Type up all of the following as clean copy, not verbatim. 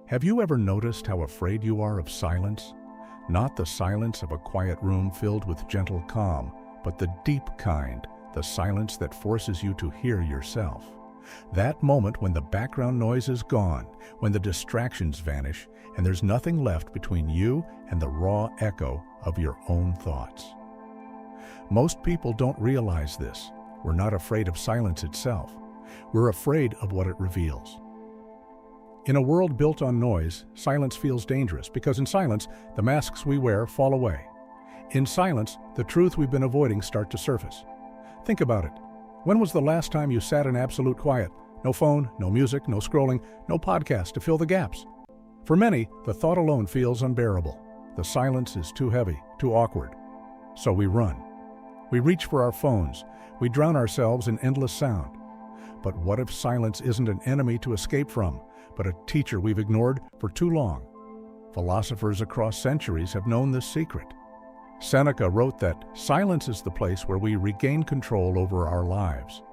Have you ever noticed how afraid you are of silence? Not the silence of a quiet room filled with gentle calm, but the deep kind, the silence that forces you to hear yourself. That moment when the background noise is gone, when the distractions vanish, and there's nothing left between you and the raw echo of your own thoughts. Most people don't realize this. We're not afraid of silence itself. We're afraid of what it reveals. In a world built on noise, silence feels dangerous because in silence, the masks we wear fall away. In silence, the truth we've been avoiding starts to surface. Think about it. When was the last time you sat in absolute quiet? No phone, no music, no scrolling, no podcast to fill the gaps. For many, the thought alone feels unbearable. The silence is too heavy, too awkward. So we run. We reach for our phones. We drown ourselves in endless sound. But what if silence isn't an enemy to escape from, but a teacher we've ignored for too long? Philosophers across centuries have known this secret. Seneca wrote that silence is the place where we regain control over our lives.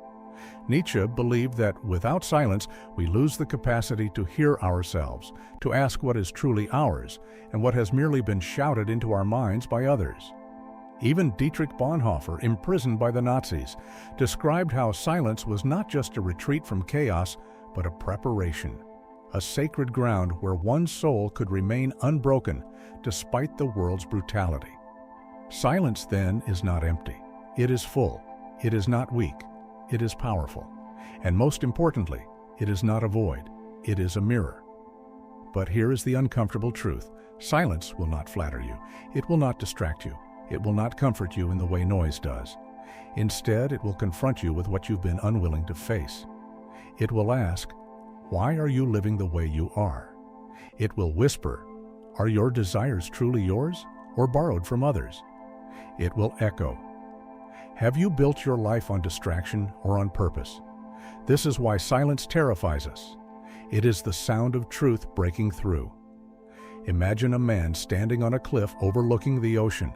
Nietzsche believed that without silence, we lose the capacity to hear ourselves, to ask what is truly ours, and what has merely been shouted into our minds by others. Even Dietrich Bonhoeffer, imprisoned by the Nazis, described how silence was not just a retreat from chaos, but a preparation, a sacred ground where one's soul could remain unbroken despite the world's brutality. Silence, then, is not empty. It is full. It is not weak. It is powerful. And most importantly, it is not a void. It is a mirror. But here is the uncomfortable truth. Silence will not flatter you. It will not distract you. It will not comfort you in the way noise does. Instead, it will confront you with what you've been unwilling to face. It will ask, why are you living the way you are? It will whisper, are your desires truly yours or borrowed from others? It will echo, have you built your life on distraction or on purpose? This is why silence terrifies us. It is the sound of truth breaking through. Imagine a man standing on a cliff overlooking the ocean.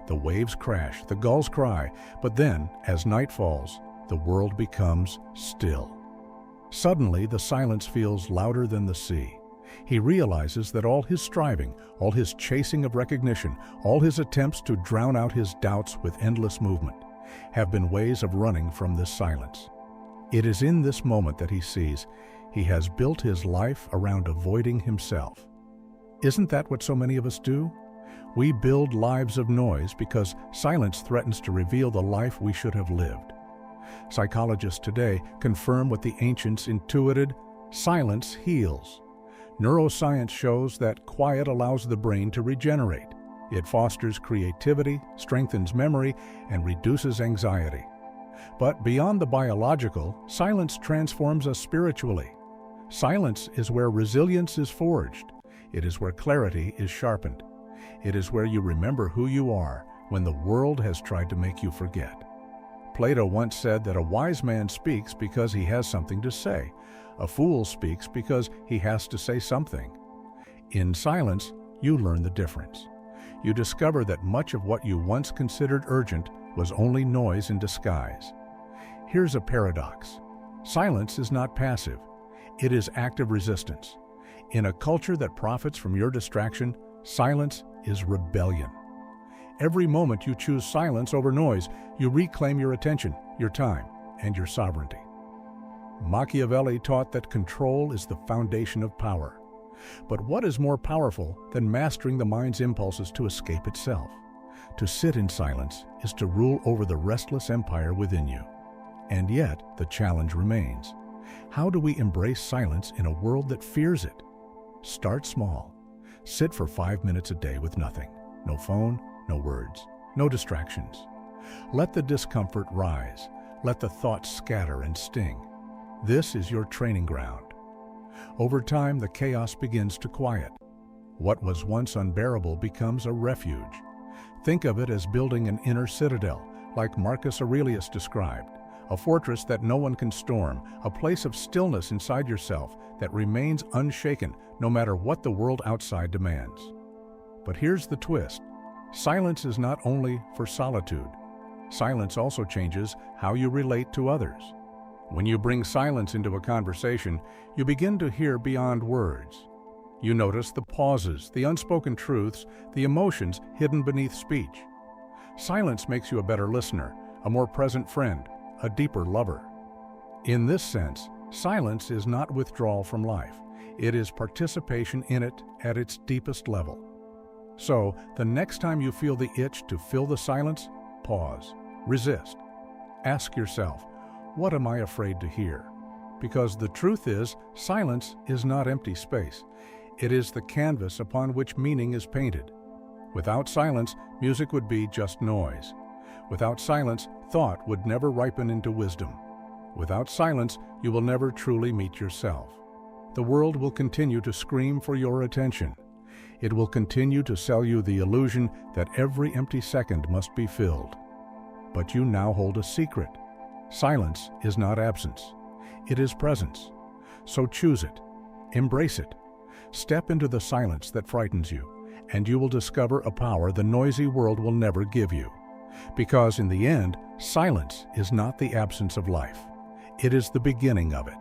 The waves crash, the gulls cry, but then, as night falls, the world becomes still. Suddenly, the silence feels louder than the sea. He realizes that all his striving, all his chasing of recognition, all his attempts to drown out his doubts with endless movement, have been ways of running from this silence. It is in this moment that he sees he has built his life around avoiding himself. Isn't that what so many of us do? We build lives of noise because silence threatens to reveal the life we should have lived. Psychologists today confirm what the ancients intuited: silence heals. Neuroscience shows that quiet allows the brain to regenerate. It fosters creativity, strengthens memory, and reduces anxiety. But beyond the biological, silence transforms us spiritually. Silence is where resilience is forged. It is where clarity is sharpened. It is where you remember who you are when the world has tried to make you forget. Plato once said that a wise man speaks because he has something to say. A fool speaks because he has to say something. In silence, you learn the difference. You discover that much of what you once considered urgent was only noise in disguise. Here's a paradox. Silence is not passive. It is active resistance. In a culture that profits from your distraction, silence is rebellion. Every moment you choose silence over noise, you reclaim your attention, your time, and your sovereignty. Machiavelli taught that control is the foundation of power. But what is more powerful than mastering the mind's impulses to escape itself? To sit in silence is to rule over the restless empire within you. And yet, the challenge remains. How do we embrace silence in a world that fears it? Start small. Sit for 5 minutes a day with nothing. No phone, no words, no distractions. Let the discomfort rise. Let the thoughts scatter and sting. This is your training ground. Over time, the chaos begins to quiet. What was once unbearable becomes a refuge. Think of it as building an inner citadel, like Marcus Aurelius described, a fortress that no one can storm, a place of stillness inside yourself that remains unshaken no matter what the world outside demands. But here's the twist. Silence is not only for solitude. Silence also changes how you relate to others. When you bring silence into a conversation, you begin to hear beyond words. You notice the pauses, the unspoken truths, the emotions hidden beneath speech. Silence makes you a better listener, a more present friend, a deeper lover. In this sense, silence is not withdrawal from life. It is participation in it at its deepest level. So, the next time you feel the itch to fill the silence, pause, resist. Ask yourself, what am I afraid to hear? Because the truth is, silence is not empty space. It is the canvas upon which meaning is painted. Without silence, music would be just noise. Without silence, thought would never ripen into wisdom. Without silence, you will never truly meet yourself. The world will continue to scream for your attention. It will continue to sell you the illusion that every empty second must be filled. But you now hold a secret. Silence is not absence. It is presence. So choose it. Embrace it. Step into the silence that frightens you, and you will discover a power the noisy world will never give you. Because in the end, silence is not the absence of life. It is the beginning of it.